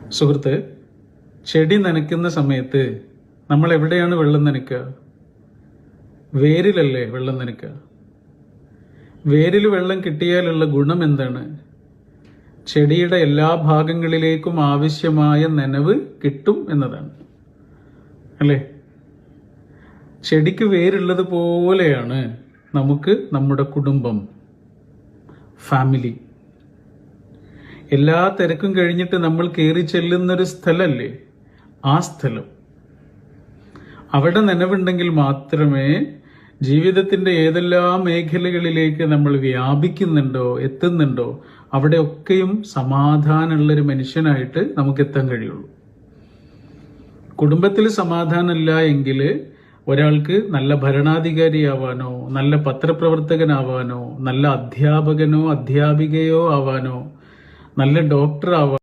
സുഹൃത്ത്, ചെടി നനയ്ക്കുന്ന സമയത്ത് നമ്മൾ എവിടെയാണ് വെള്ളം നനയ്ക്കുക? വേരിലല്ലേ വെള്ളം നനയ്ക്കുക? വേരിൽ വെള്ളം കിട്ടിയാലുള്ള ഗുണം എന്താണ്? ചെടിയുടെ എല്ലാ ഭാഗങ്ങളിലേക്കും ആവശ്യമായ നനവ് കിട്ടും എന്നതാണ്, അല്ലേ? ചെടിക്ക് വേരുള്ളത് പോലെയാണ് നമുക്ക് നമ്മുടെ കുടുംബം, ഫാമിലി. എല്ലാ തിരക്കും കഴിഞ്ഞിട്ട് നമ്മൾ കയറി ചെല്ലുന്നൊരു സ്ഥലമല്ലേ ആ സ്ഥലം. അവിടെ നനവുണ്ടെങ്കിൽ മാത്രമേ ജീവിതത്തിന്റെ ഏതെല്ലാം മേഖലകളിലേക്ക് നമ്മൾ വ്യാപിക്കുന്നുണ്ടോ, എത്തുന്നുണ്ടോ, അവിടെയൊക്കെയും സമാധാനമുള്ളൊരു മനുഷ്യനായിട്ട് നമുക്ക് എത്താൻ കഴിയുള്ളൂ. കുടുംബത്തിൽ സമാധാനമില്ല എങ്കിൽ ഒരാൾക്ക് നല്ല ഭരണാധികാരിയാവാനോ, നല്ല പത്രപ്രവർത്തകനാവാനോ, നല്ല അധ്യാപകനോ അധ്യാപികയോ ആവാനോ, നല്ല ഡോക്ടർ ആവാനോ